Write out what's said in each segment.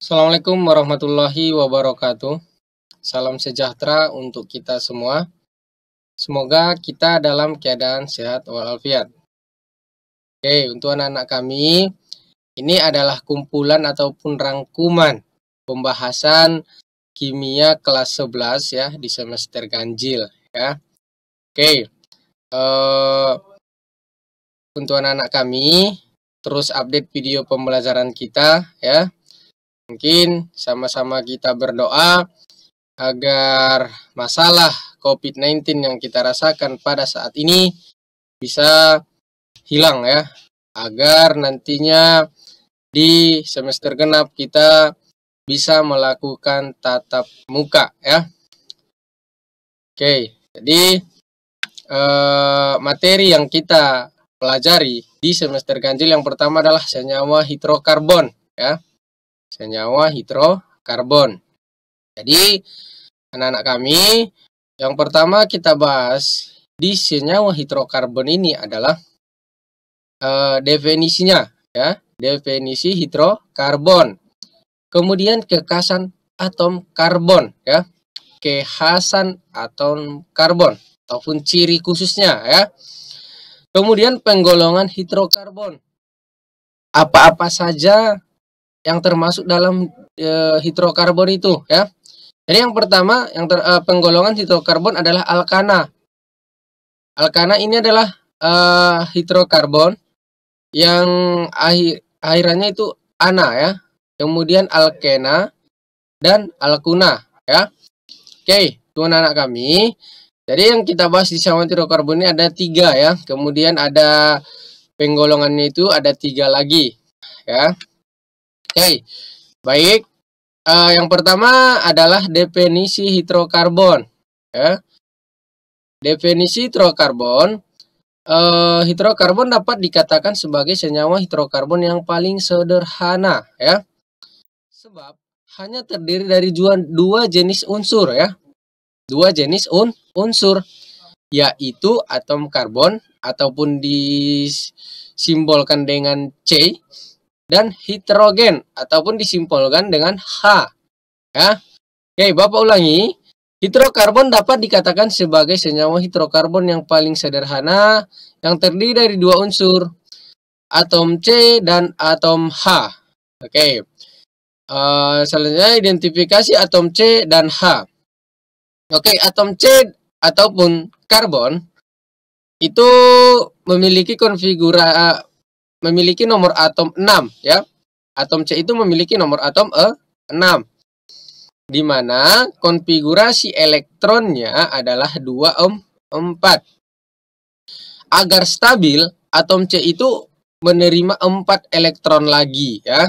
Assalamualaikum warahmatullahi wabarakatuh. Salam sejahtera untuk kita semua. Semoga kita dalam keadaan sehat walafiat. Oke, untuk anak-anak kami, ini adalah kumpulan ataupun rangkuman pembahasan kimia kelas 11 ya di semester ganjil ya. Oke, untuk anak-anak kami, terus update video pembelajaran kita ya. Mungkin sama-sama kita berdoa agar masalah COVID-19 yang kita rasakan pada saat ini bisa hilang ya, agar nantinya di semester genap kita bisa melakukan tatap muka ya. Oke, jadi materi yang kita pelajari di semester ganjil yang pertama adalah senyawa hidrokarbon ya. Senyawa hidrokarbon. Jadi anak-anak kami, yang pertama kita bahas di senyawa hidrokarbon ini adalah definisinya ya, definisi hidrokarbon. Kemudian kekhasan atom karbon ya, kekhasan atom karbon ataupun ciri khususnya ya. Kemudian penggolongan hidrokarbon. Apa-apa saja yang termasuk dalam hidrokarbon itu ya. Jadi yang pertama penggolongan hidrokarbon adalah alkana. Alkana ini adalah hidrokarbon yang akhirannya itu ana ya. Kemudian alkena dan alkuna ya. Oke, teman-teman anak kami. Jadi yang kita bahas di senyawa hidrokarbon ini ada 3 ya. Kemudian ada penggolongannya itu ada 3 lagi ya. Oke, baik. Yang pertama adalah definisi hidrokarbon. Ya. Definisi hidrokarbon. Hidrokarbon dapat dikatakan sebagai senyawa hidrokarbon yang paling sederhana, ya. Sebab hanya terdiri dari dua jenis unsur, ya. 2 jenis unsur, yaitu atom karbon ataupun disimbolkan dengan C. Dan hidrogen ataupun disimbolkan dengan H ya. Oke, Bapak ulangi. Hidrokarbon dapat dikatakan sebagai senyawa hidrokarbon yang paling sederhana yang terdiri dari 2 unsur, atom C dan atom H. Oke. Selanjutnya identifikasi atom C dan H. Oke, atom C ataupun karbon itu memiliki memiliki nomor atom 6 ya. Atom C itu memiliki nomor atom 6. Di mana konfigurasi elektronnya adalah 2, 4. Agar stabil, atom C itu menerima 4 elektron lagi ya.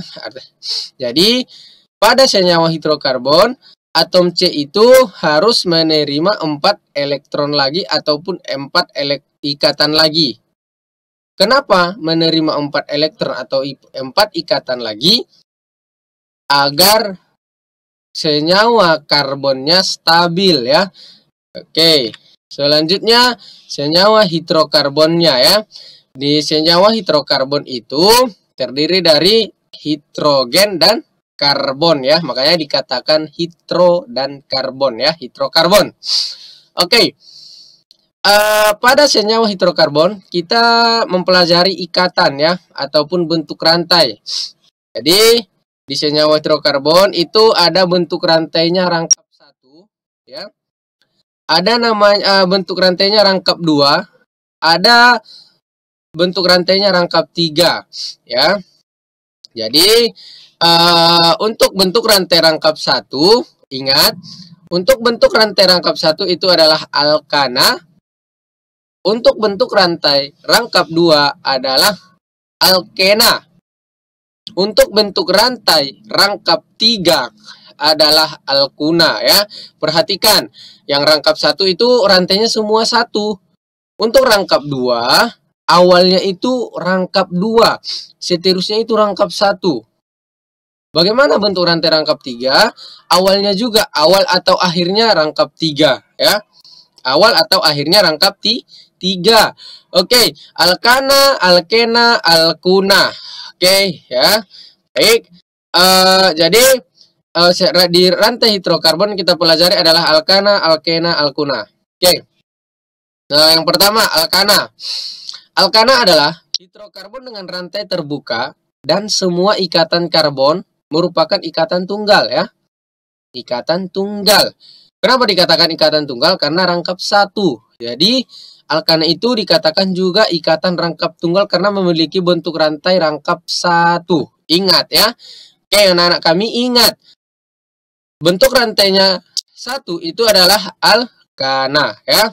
Jadi pada senyawa hidrokarbon, atom C itu harus menerima 4 elektron lagi ataupun 4 ikatan lagi. Kenapa menerima 4 elektron atau 4 ikatan lagi? Agar senyawa karbonnya stabil ya. Oke, selanjutnya senyawa hidrokarbonnya ya. Di senyawa hidrokarbon itu terdiri dari hidrogen dan karbon ya. Makanya dikatakan hidro dan karbon ya, hidrokarbon. Oke. Pada senyawa hidrokarbon kita mempelajari ikatan ya ataupun bentuk rantai. Jadi di senyawa hidrokarbon itu ada bentuk rantainya rangkap 1 ya. Ada namanya bentuk rantainya rangkap 2, ada bentuk rantainya rangkap 3 ya. Jadi untuk bentuk rantai rangkap 1, ingat, untuk bentuk rantai rangkap 1 itu adalah alkana. Untuk bentuk rantai rangkap 2 adalah alkena. Untuk bentuk rantai rangkap 3 adalah alkuna ya. Perhatikan, yang rangkap 1 itu rantainya semua 1. Untuk rangkap 2, awalnya itu rangkap 2, seterusnya itu rangkap 1. Bagaimana bentuk rantai rangkap 3? Awalnya juga awal atau akhirnya rangkap 3 ya. Awal atau akhirnya rangkap 3. Oke, alkana, alkena, alkuna. Oke, ya. Baik. Jadi di rantai hidrokarbon kita pelajari adalah alkana, alkena, alkuna. Oke. Nah, yang pertama alkana. Alkana adalah hidrokarbon dengan rantai terbuka dan semua ikatan karbon merupakan ikatan tunggal ya. Ikatan tunggal. Kenapa dikatakan ikatan tunggal? Karena rangkap satu. Jadi alkana itu dikatakan juga ikatan rangkap tunggal karena memiliki bentuk rantai rangkap satu. Ingat ya. Oke, anak-anak kami ingat. Bentuk rantainya satu itu adalah alkana ya.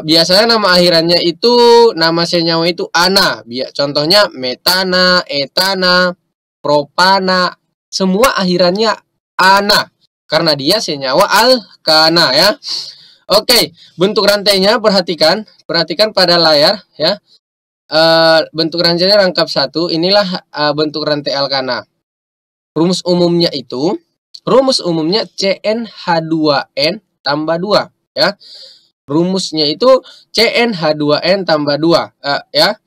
Biasanya nama akhirannya itu nama senyawa itu ana. Contohnya metana, etana, propana, semua akhirannya ana karena dia senyawa alkana ya. Oke, bentuk rantainya perhatikan pada layar ya. Bentuk rantainya rangkap satu. Inilah bentuk rantai alkana. Rumus umumnya CnH2n tambah 2 ya. Rumusnya itu CnH2n tambah 2 ya.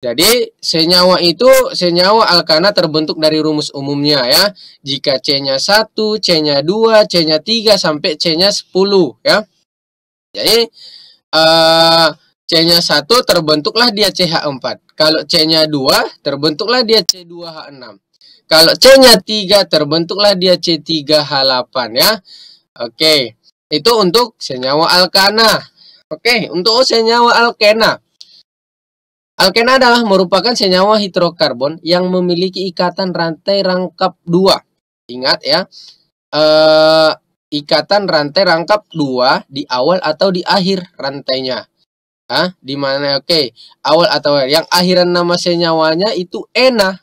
Jadi senyawa itu senyawa alkana terbentuk dari rumus umumnya ya. Jika C-nya 1, C-nya 2, C-nya 3 sampai C-nya 10 ya. Jadi C-nya 1 terbentuklah dia CH4. Kalau C-nya 2 terbentuklah dia C2H6. Kalau C-nya 3 terbentuklah dia C3H8 ya. Oke, itu untuk senyawa alkana. Oke, untuk senyawa alkena. Alkena adalah merupakan senyawa hidrokarbon yang memiliki ikatan rantai rangkap 2. Ingat ya, ikatan rantai rangkap 2 di awal atau di akhir rantainya. Di mana awal atau yang akhiran nama senyawanya itu ena.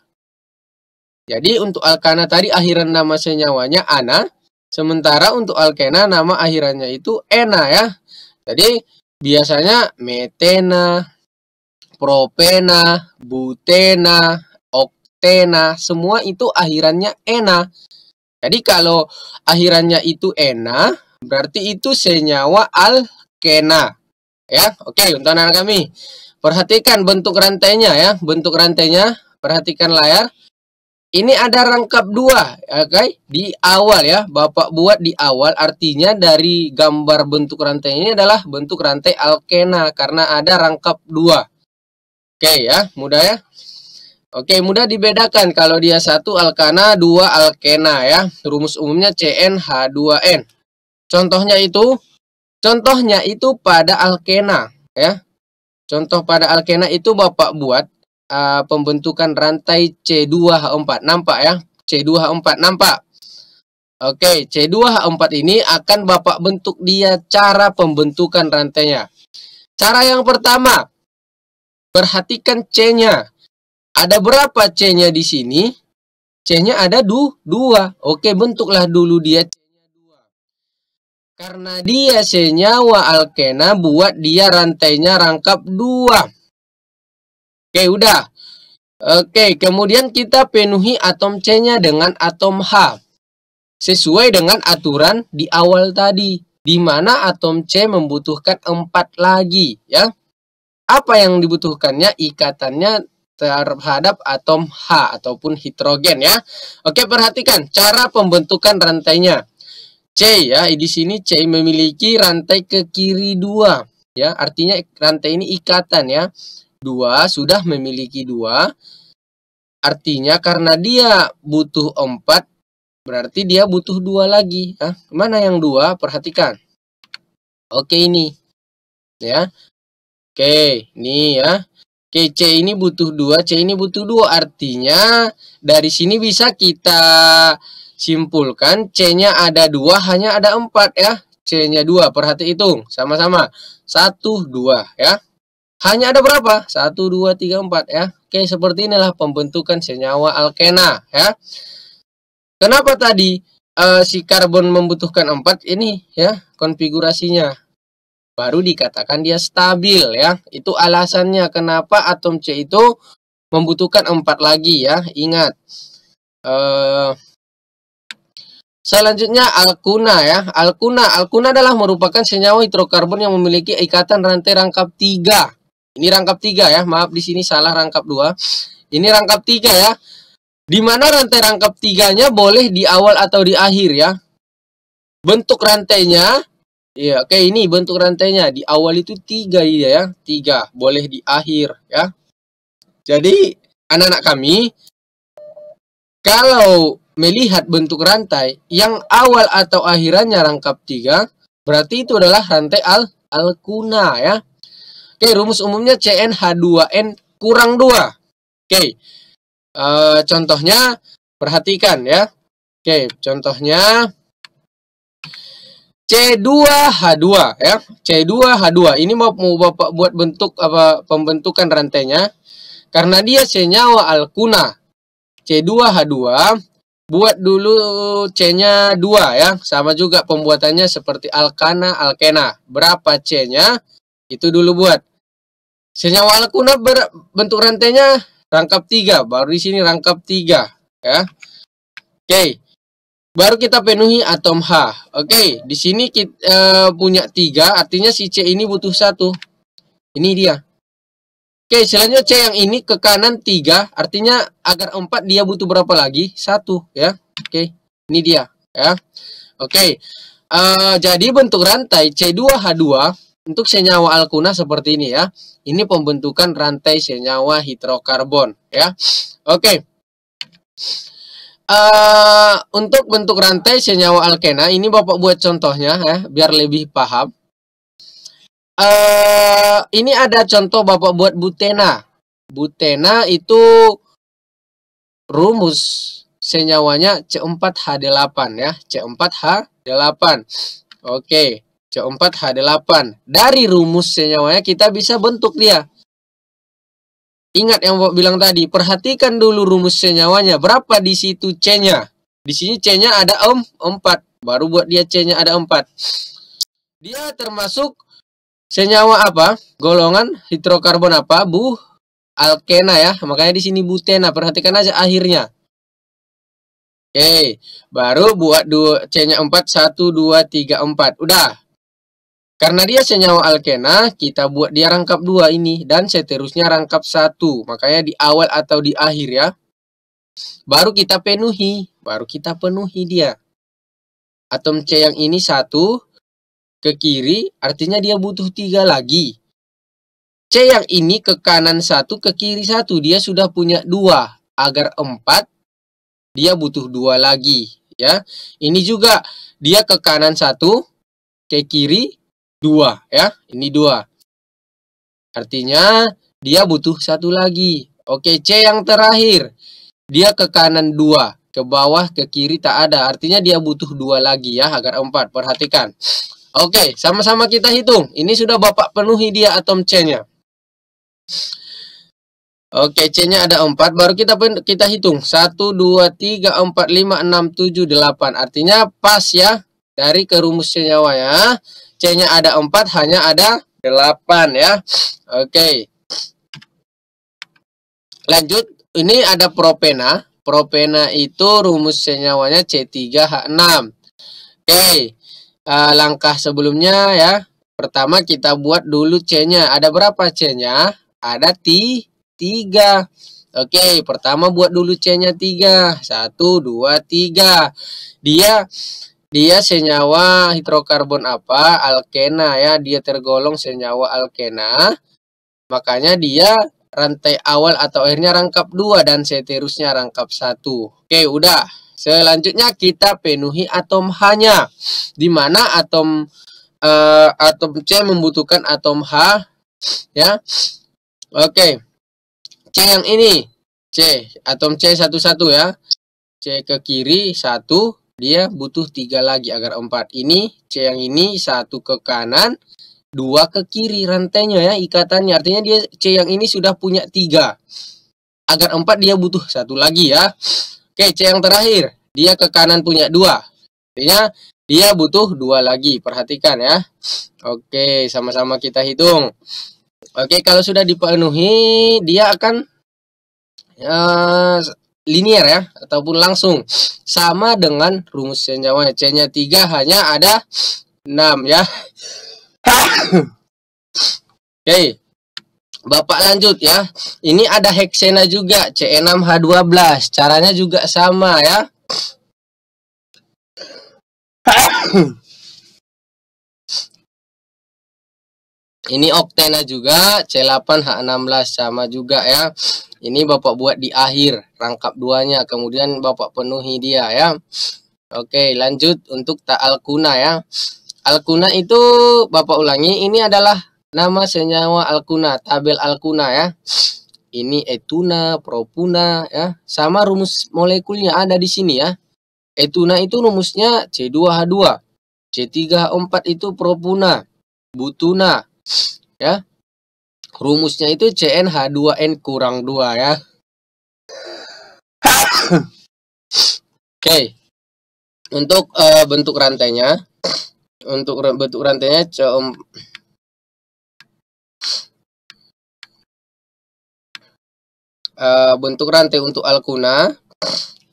Jadi untuk alkana tadi akhiran nama senyawanya ana, sementara untuk alkena nama akhirannya itu ena ya. Jadi biasanya metena, propena, butena, oktena, semua itu akhirannya ena. Jadi kalau akhirannya itu ena, berarti itu senyawa alkena. Ya, oke, untuk anak kami. Perhatikan bentuk rantainya ya, bentuk rantainya, perhatikan layar. Ini ada rangkap 2, oke, di awal ya. Bapak buat di awal, artinya dari gambar bentuk rantai ini adalah bentuk rantai alkena karena ada rangkap 2. Oke ya, mudah ya. Oke, mudah dibedakan kalau dia 1 alkana, 2 alkena ya. Rumus umumnya CnH2n. Contohnya itu pada alkena ya. Contoh pada alkena itu Bapak buat pembentukan rantai C2H4. Nampak ya? C2H4 nampak. Oke, C2H4 ini akan Bapak bentuk dia cara pembentukan rantainya. Cara yang pertama, perhatikan C-nya. Ada berapa C-nya di sini? C-nya ada 2. Oke, bentuklah dulu dia C-nya 2. Karena dia senyawa alkena, buat dia rantainya rangkap 2. Oke, udah. Oke, kemudian kita penuhi atom C-nya dengan atom H. Sesuai dengan aturan di awal tadi. Di mana atom C membutuhkan 4 lagi. Ya. Apa yang dibutuhkannya? Ikatannya terhadap atom H ataupun hidrogen ya. Oke, perhatikan cara pembentukan rantainya. C ya, di sini C memiliki rantai ke kiri 2. Ya, artinya rantai ini ikatan ya. 2 sudah memiliki 2. Artinya karena dia butuh 4, berarti dia butuh 2 lagi. Mana yang 2? Perhatikan. Oke, ini. Ya. Oke, ini ya. Oke, C ini butuh 2, C ini butuh 2. Artinya dari sini bisa kita simpulkan C-nya ada 2, hanya ada 4 ya. C-nya 2, perhati hitung. Sama-sama. 1, 2 ya. Hanya ada berapa? 1, 2, 3, 4 ya. Oke, seperti inilah pembentukan senyawa alkena ya. Kenapa tadi si karbon membutuhkan 4 ini ya konfigurasinya? Baru dikatakan dia stabil ya. Itu alasannya kenapa atom C itu membutuhkan 4 lagi ya. Ingat. Selanjutnya alkuna ya. Alkuna adalah merupakan senyawa hidrokarbon yang memiliki ikatan rantai rangkap 3. Ini rangkap 3 ya, maaf di sini salah rangkap 2. Ini rangkap 3 ya. Di mana rantai rangkap 3-nya boleh di awal atau di akhir ya. Bentuk rantainya, ya oke, ini bentuk rantainya. Di awal itu 3 ya, 3. Boleh di akhir ya. Jadi anak-anak kami, kalau melihat bentuk rantai yang awal atau akhirannya rangkap 3, berarti itu adalah rantai alkuna ya. Oke, rumus umumnya CnH2n kurang 2. Oke, contohnya perhatikan ya. Oke, contohnya C2H2 ya. C2H2 ini mau Bapak buat bentuk pembentukan rantainya. Karena dia senyawa alkuna C2H2, buat dulu C-nya 2 ya. Sama juga pembuatannya seperti alkana, alkena. Berapa C-nya? Itu dulu buat. Senyawa alkuna bentuk rantainya rangkap 3. Baru di sini rangkap 3 ya. Oke. Baru kita penuhi atom H. Oke, di sini kita punya 3, artinya si C ini butuh 1. Ini dia. Oke, selanjutnya C yang ini ke kanan 3, artinya agar 4 dia butuh berapa lagi? 1 ya. Oke, ini dia ya. Oke, jadi bentuk rantai C2H2 untuk senyawa alkuna seperti ini ya. Ini pembentukan rantai senyawa hidrokarbon ya. Oke. Untuk bentuk rantai senyawa alkena, ini Bapak buat contohnya ya, biar lebih paham. Ini ada contoh Bapak buat butena. Butena itu rumus senyawanya C4H8 ya, C4H8. Oke, C4H8. Dari rumus senyawanya kita bisa bentuk dia. Ingat yang Bapak bilang tadi, perhatikan dulu rumus senyawanya. Berapa di situ C-nya? Di sini C-nya ada 4. Baru buat dia C-nya ada 4. Dia termasuk senyawa apa? Golongan hidrokarbon apa? Alkena ya. Makanya di sini butena. Perhatikan aja akhirnya. Oke, baru buat C-nya 4, 1, 2, 3, 4. Udah. Karena dia senyawa alkena, kita buat dia rangkap 2 ini. Dan seterusnya rangkap 1. Makanya di awal atau di akhir ya. Baru kita penuhi. Dia. Atom C yang ini 1 ke kiri, artinya dia butuh 3 lagi. C yang ini ke kanan 1, ke kiri 1. Dia sudah punya 2. Agar 4, dia butuh 2 lagi. Ya. Ini juga dia ke kanan 1, ke kiri 2 ya, ini 2. Artinya dia butuh 1 lagi. Oke, C yang terakhir. Dia ke kanan 2, ke bawah, ke kiri tak ada. Artinya dia butuh 2 lagi ya, agar 4. Perhatikan. Oke, sama-sama kita hitung. Ini sudah Bapak penuhi dia atom C-nya. Oke, C-nya ada 4, baru kita hitung. 1, 2, 3, 4, 5, 6, 7, 8. Artinya pas ya, dari ke rumus senyawanya. C-nya ada 4, hanya ada 8 ya. Oke. Lanjut, ini ada propena. Propena itu rumus senyawanya C3H6. Oke. Langkah sebelumnya ya. Pertama kita buat dulu C-nya. Ada berapa C-nya? Ada 3. Oke, pertama buat dulu C-nya 3. 1, 2, 3. Dia senyawa hidrokarbon apa? Alkena ya. Dia tergolong senyawa alkena. Makanya dia rantai awal atau akhirnya rangkap 2 dan seterusnya rangkap 1. Oke, udah. Selanjutnya kita penuhi atom H-nya. Di mana atom C membutuhkan atom H ya. Oke. C yang ini. Atom C 1 ya. C ke kiri 1. Dia butuh 3 lagi agar 4. Ini C yang ini 1 ke kanan, 2 ke kiri rantainya ya, ikatannya. Artinya dia C yang ini sudah punya 3. Agar 4 dia butuh 1 lagi ya. Oke, C yang terakhir. Dia ke kanan punya 2. Artinya dia butuh 2 lagi. Perhatikan ya. Oke, sama-sama kita hitung. Oke, kalau sudah dipenuhi, dia akan linear ya, ataupun langsung sama dengan rumus senyawanya. C-nya 3 hanya ada 6 ya. Oke. Bapak lanjut ya. Ini ada heksena juga, C6H12. Caranya juga sama ya. Ini oktena juga, C8H16 sama juga ya. Ini Bapak buat di akhir, rangkap duanya, kemudian Bapak penuhi dia ya. Oke, lanjut untuk alkuna ya. Alkuna itu Bapak ulangi, ini adalah nama senyawa alkuna, tabel alkuna ya. Ini etuna, propuna ya. Sama rumus molekulnya ada di sini ya. Etuna itu rumusnya C2H2. C3H4 itu propuna, butuna ya. Rumusnya itu CnH2n kurang 2 ya. Oke. Untuk bentuk rantainya, bentuk rantai untuk alkuna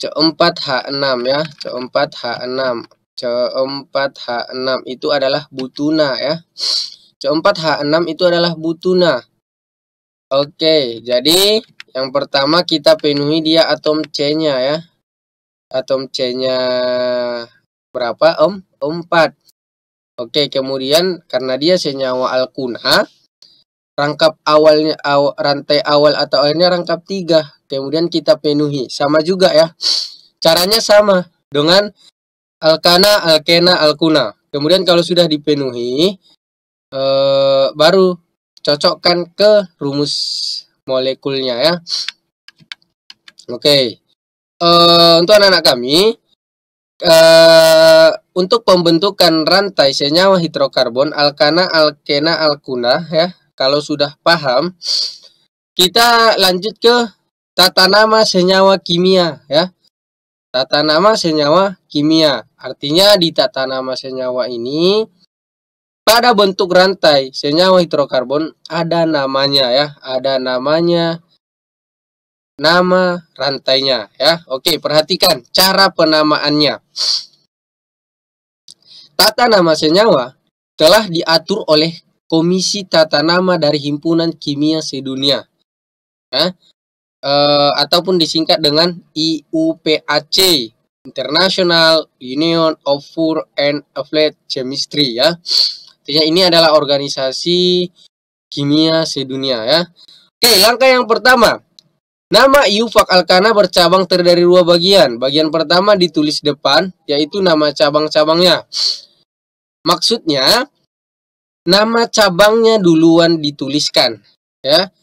C4H6 ya, C4H6. C4H6 itu adalah butuna ya. C4H6 itu adalah butuna. Oke, jadi yang pertama kita penuhi dia atom C-nya ya. Atom C-nya berapa Om? 4. Oke, kemudian karena dia senyawa alkuna, rangkap awalnya rantai awal atau akhirnya rangkap 3. Kemudian kita penuhi. Sama juga ya. Caranya sama dengan alkana, alkena, alkuna. Kemudian kalau sudah dipenuhi, baru cocokkan ke rumus molekulnya ya. Oke. Untuk anak-anak kami, untuk pembentukan rantai senyawa hidrokarbon alkana, alkena, alkuna ya. Kalau sudah paham, kita lanjut ke tata nama senyawa kimia ya. Tata nama senyawa kimia. Artinya di tata nama senyawa ini pada bentuk rantai senyawa hidrokarbon ada namanya ya, ada namanya, nama rantainya ya. Oke, perhatikan cara penamaannya. Tata nama senyawa telah diatur oleh Komisi Tata Nama dari Himpunan Kimia Sedunia ya. Ataupun disingkat dengan IUPAC, International Union of Food and Applied Chemistry ya. Artinya ini adalah organisasi kimia sedunia ya. Oke, langkah yang pertama. Nama IUPAC alkana bercabang terdiri 2 bagian. Bagian pertama ditulis depan, yaitu nama cabang-cabangnya. Maksudnya, nama cabangnya duluan dituliskan ya.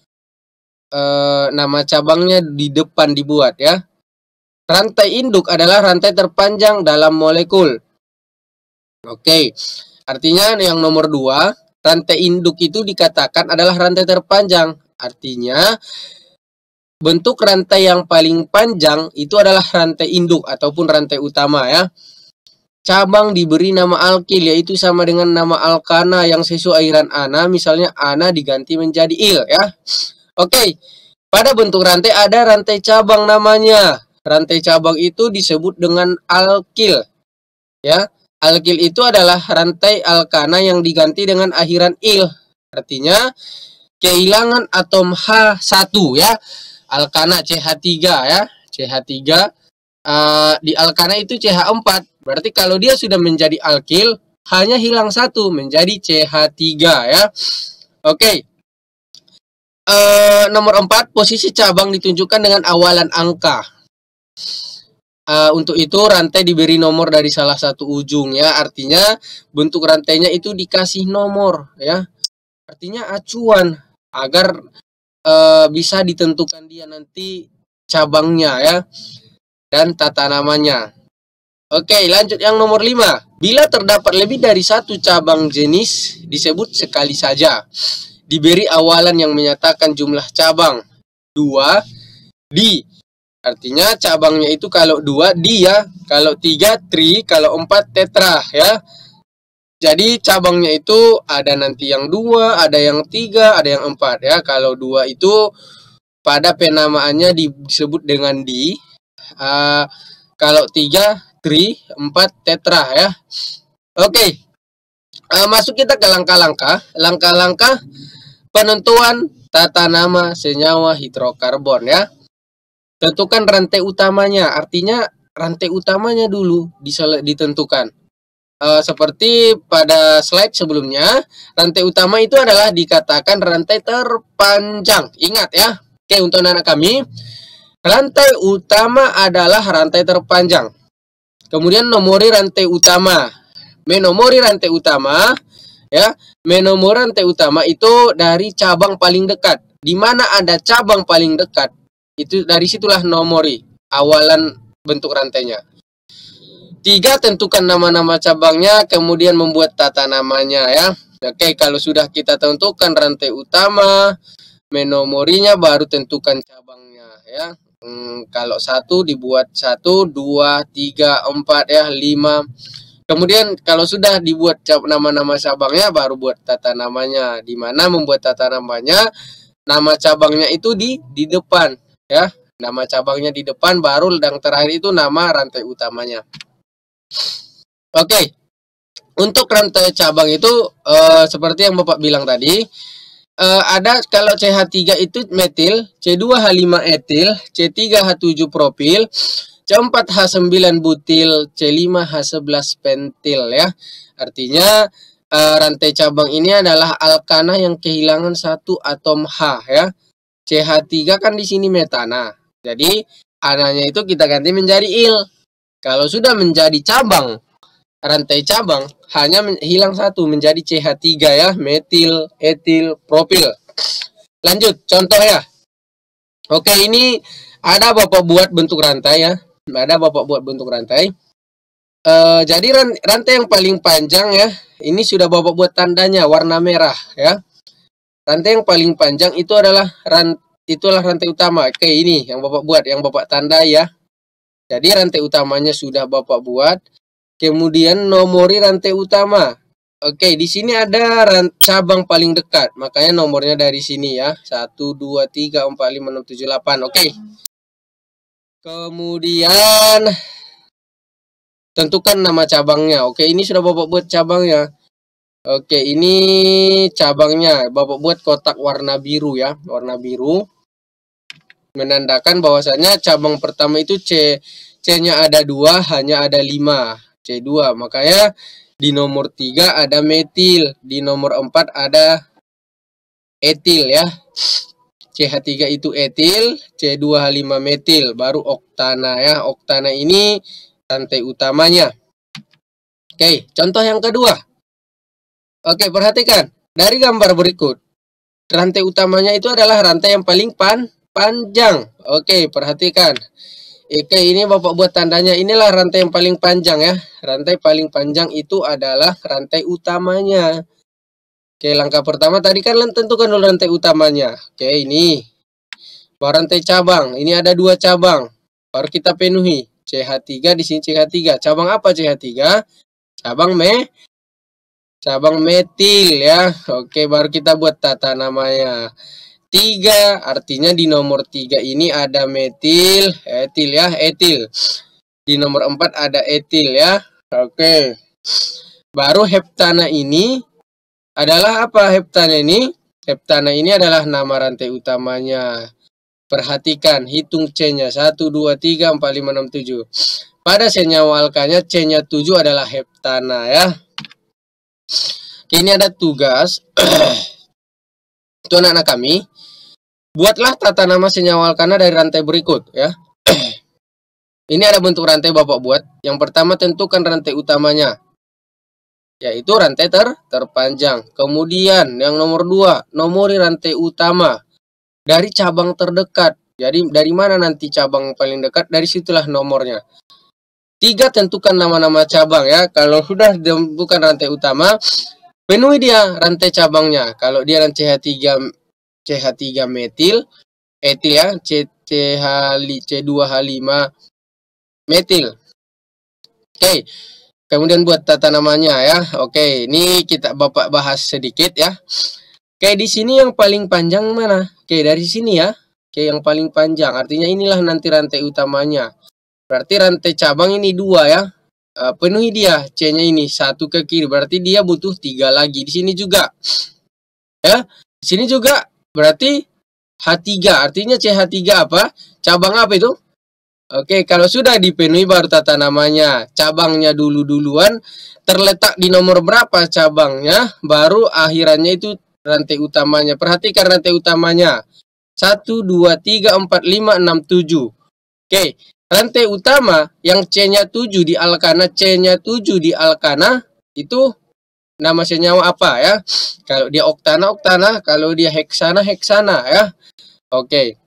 Nama cabangnya di depan dibuat ya. Rantai induk adalah rantai terpanjang dalam molekul. Oke, artinya yang nomor 2, rantai induk itu dikatakan adalah rantai terpanjang. Artinya bentuk rantai yang paling panjang itu adalah rantai induk ataupun rantai utama ya. Cabang diberi nama alkil, yaitu sama dengan nama alkana yang sesuai akhiran ana, misalnya ana diganti menjadi il ya. Oke, pada bentuk rantai ada rantai cabang namanya. Rantai cabang itu disebut dengan alkil ya. Alkil itu adalah rantai alkana yang diganti dengan akhiran il. Artinya kehilangan atom H1 ya. Alkana CH3 ya. CH3 di alkana itu CH4. Berarti kalau dia sudah menjadi alkil, hanya hilang 1 menjadi CH3 ya. Oke. Nomor 4, posisi cabang ditunjukkan dengan awalan angka. Untuk itu rantai diberi nomor dari salah satu ujung ya. Artinya bentuk rantainya itu dikasih nomor ya. Artinya acuan agar bisa ditentukan dia nanti cabangnya ya. Dan tata namanya. Oke, lanjut yang nomor 5. Bila terdapat lebih dari 1 cabang jenis, disebut sekali saja. Diberi awalan yang menyatakan jumlah cabang 2 di. Artinya cabangnya itu kalau 2 di ya, kalau 3 tri, kalau 4 tetra ya. Jadi cabangnya itu ada nanti yang 2, ada yang 3, ada yang 4 ya. Kalau 2 itu pada penamaannya disebut dengan di. Kalau 3 tri, 4 tetra ya. Oke. Masuk kita ke langkah-langkah. Langkah-langkah penentuan tata nama senyawa hidrokarbon ya. Tentukan rantai utamanya, artinya rantai utamanya dulu ditentukan. Seperti pada slide sebelumnya, rantai utama itu adalah dikatakan rantai terpanjang. Ingat ya. Oke, untuk anak kami, rantai utama adalah rantai terpanjang. Kemudian nomori rantai utama. Menomori rantai utama ya. Menomori rantai utama itu dari cabang paling dekat. Di mana ada cabang paling dekat, itu dari situlah nomori awalan bentuk rantainya. 3, tentukan nama-nama cabangnya, kemudian membuat tata namanya ya. Oke, kalau sudah kita tentukan rantai utama, menomorinya, baru tentukan cabangnya ya. Kalau 1 dibuat 1, 2, 3, 4 ya, 5. Kemudian kalau sudah dibuat nama-nama cabangnya, baru buat tata namanya. Di mana membuat tata namanya, nama cabangnya itu di depan ya. Nama cabangnya di depan, baru yang terakhir itu nama rantai utamanya. Oke. Untuk rantai cabang itu seperti yang Bapak bilang tadi, ada kalau CH3 itu metil, C2H5 etil, C3H7 propil, C4H9 butil, C5H11 pentil ya. Artinya rantai cabang ini adalah alkana yang kehilangan satu atom H ya. CH3 kan di sini metana. Jadi ananya itu kita ganti menjadi il. Kalau sudah menjadi cabang, rantai cabang hanya hilang satu menjadi CH3 ya, metil, etil, propil. Lanjut contoh ya. Oke, ini ada Bapak buat bentuk rantai ya. Ada Bapak buat bentuk rantai. Jadi rantai yang paling panjang ya, ini sudah Bapak buat tandanya warna merah ya. Rantai yang paling panjang itu adalah rantai utama. Oke, ini yang Bapak buat, yang Bapak tandai ya. Jadi rantai utamanya sudah Bapak buat. Kemudian nomori rantai utama. Oke, di sini ada cabang paling dekat. Makanya nomornya dari sini ya. 1, 2, 3, 4, 5, 6, 7, 8. Oke. Kemudian tentukan nama cabangnya. Oke, ini sudah Bapak buat cabangnya. Oke, ini cabangnya. Bapak buat kotak warna biru ya. Warna biru. Menandakan bahwasanya cabang pertama itu C-nya ada 2, H-nya ada 5. C2. Makanya di nomor 3 ada metil. Di nomor 4 ada etil ya. CH3 itu etil, C2H5 metil, baru oktana ya. Oktana ini rantai utamanya. Oke, contoh yang kedua. Oke, perhatikan. Dari gambar berikut, rantai utamanya itu adalah rantai yang paling panjang. Oke, perhatikan. Oke, ini Bapak buat tandanya. Inilah rantai yang paling panjang ya. Rantai paling panjang itu adalah rantai utamanya. Oke, langkah pertama tadi kan tentukan dulu rantai utamanya. Oke, ini. Baru rantai cabang. Ini ada 2 cabang. Baru kita penuhi. CH3 di sini CH3. Cabang apa CH3? Cabang metil ya. Oke, baru kita buat tata namanya. 3, artinya di nomor 3 ini ada metil, etil ya, etil. Di nomor 4 ada etil ya. Oke. Baru heptana ini adalah apa heptana ini? Heptana ini adalah nama rantai utamanya. Perhatikan, hitung C-nya. 1, 2, 3, 4, 5, 6, 7. Pada senyawa alkanya C-nya 7 adalah heptana ya. Oke, ini ada tugas. Itu anak-anak kami. Buatlah tata nama senyawa alkana dari rantai berikut ya. Ini ada bentuk rantai Bapak buat. Yang pertama tentukan rantai utamanya, yaitu rantai terpanjang. Kemudian yang nomor 2, nomori rantai utama dari cabang terdekat. Jadi dari mana nanti cabang paling dekat, dari situlah nomornya. 3, tentukan nama-nama cabang ya. Kalau sudah ditentukan rantai utama, penuhi dia rantai cabangnya. Kalau dia CH3 metil, etil ya, C2H5 metil. Oke, kemudian buat tata namanya ya. Oke, ini kita Bapak bahas sedikit ya. Oke, di sini yang paling panjang mana? Oke, dari sini ya. Oke, yang paling panjang. Artinya inilah nanti rantai utamanya. Berarti rantai cabang ini 2 ya. Penuhi dia. C-nya ini 1 ke kiri. Berarti dia butuh 3 lagi. Di sini juga. Ya. Di sini juga berarti H3. Artinya CH3 apa? Cabang apa itu? Oke, kalau sudah dipenuhi baru tata namanya. Cabangnya duluan, terletak di nomor berapa cabangnya, baru akhirannya itu rantai utamanya. Perhatikan rantai utamanya. 1, 2, 3, 4, 5, 6, 7. Oke, rantai utama yang C-nya 7 di alkana, C-nya 7 di alkana, itu nama senyawa apa ya? Kalau dia oktana, oktana. Kalau dia heksana, heksana ya. Oke.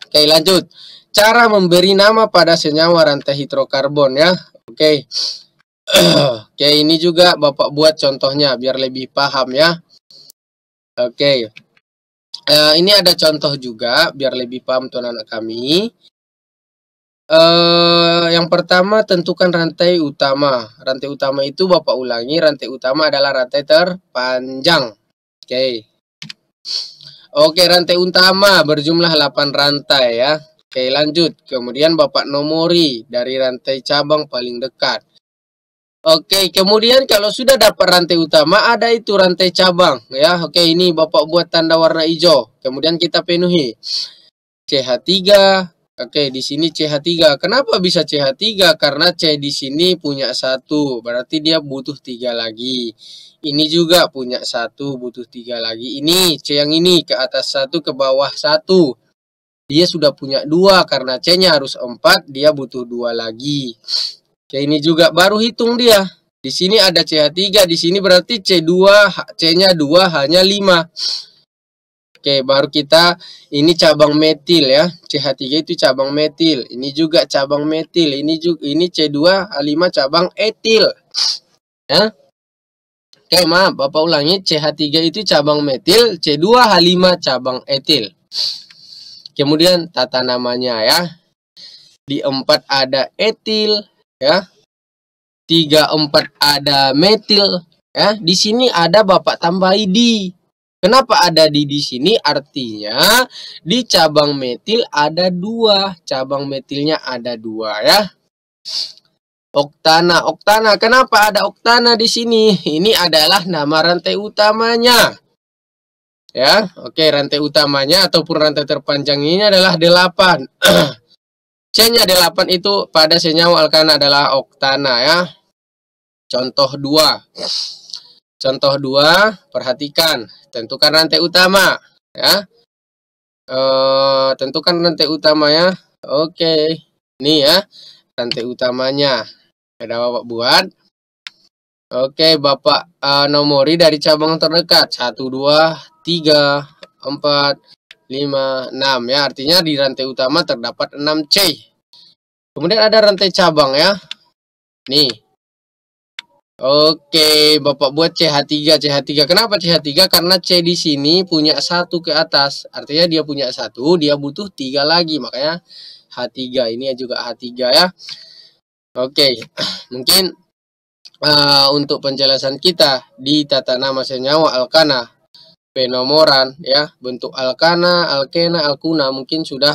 Oke, lanjut. Cara memberi nama pada senyawa rantai hidrokarbon ya. Oke. Oke, ini juga Bapak buat contohnya biar lebih paham ya. Oke. Ini ada contoh juga biar lebih paham tuan anak kami. Yang pertama tentukan rantai utama. Rantai utama itu Bapak ulangi, rantai utama adalah rantai terpanjang. Oke. Oke, rantai utama berjumlah 8 rantai ya. Oke, lanjut. Kemudian Bapak nomori dari rantai cabang paling dekat. Oke, kemudian kalau sudah dapat rantai utama, ada itu rantai cabang ya. Oke, ini Bapak buat tanda warna hijau. Kemudian kita penuhi. CH3. Oke, di sini CH3. Kenapa bisa CH3? Karena C di sini punya 1, berarti dia butuh 3 lagi. Ini juga punya 1, butuh 3 lagi. Ini C yang ini ke atas 1, ke bawah 1. Dia sudah punya 2, karena C-nya harus 4, dia butuh 2 lagi. Oke, ini juga baru hitung dia. Di sini ada CH3, di sini berarti C2, C-nya 2, H-nya 5. Oke, baru kita, ini cabang metil ya. CH3 itu cabang metil. Ini juga cabang metil. Ini juga, ini C2H5 cabang etil. Ya. Oke, maaf, Bapak ulangi. CH3 itu cabang metil, C2H5 cabang etil. Kemudian tata namanya ya. Di 4 ada etil ya. 3, 4 ada metil ya. Di sini ada Bapak tambahi di. Kenapa ada di sini? Artinya di cabang metil ada 2. Cabang metilnya ada 2 ya. Oktana, oktana. Kenapa ada oktana di sini? Ini adalah nama rantai utamanya. Ya, oke, rantai utamanya ataupun rantai terpanjang ini adalah 8. C-nya 8 itu pada senyawa alkana adalah oktana ya. Contoh 2. Contoh 2, perhatikan. Tentukan rantai utama ya. Tentukan rantai utama ya. Oke. Ini ya rantai utamanya. Ada Bapak buat. Oke, Bapak nomori dari cabang terdekat. 1, 2, 3, 4, 5, 6 ya. Artinya di rantai utama terdapat 6 C. Kemudian ada rantai cabang ya. Nih. Oke, Bapak buat CH3. CH3. Kenapa CH3? Karena C di sini punya 1 ke atas. Artinya dia punya 1, dia butuh 3 lagi. Makanya H3. Ini juga H3 ya. Oke, mungkin untuk penjelasan kita di tata nama senyawa alkana, penomoran ya, bentuk alkana, alkena, alkuna mungkin sudah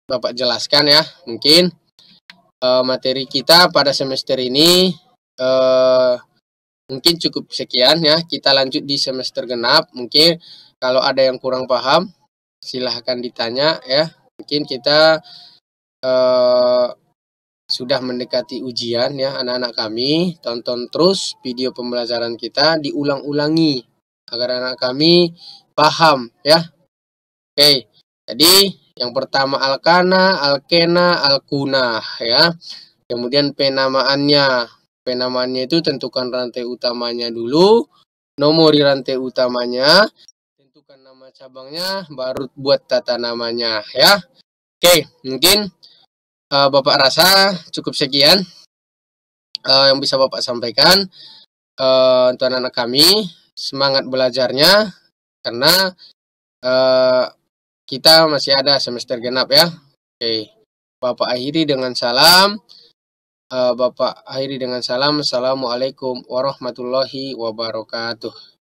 Bapak jelaskan ya. Mungkin materi kita pada semester ini mungkin cukup sekian ya. Kita lanjut di semester genap. Mungkin kalau ada yang kurang paham silahkan ditanya ya. Mungkin kita sudah mendekati ujian ya anak-anak kami. Tonton terus video pembelajaran kita, diulang-ulangi agar anak kami paham ya. Oke, jadi yang pertama alkana, alkena, alkuna ya. Kemudian penamaannya. Penamaannya itu tentukan rantai utamanya dulu, nomori rantai utamanya, tentukan nama cabangnya, baru buat tata namanya ya. Oke, mungkin Bapak rasa cukup sekian yang bisa Bapak sampaikan untuk anak-anak kami. Semangat belajarnya karena kita masih ada semester genap ya. Oke, Bapak akhiri dengan salam. Assalamualaikum warahmatullahi wabarakatuh.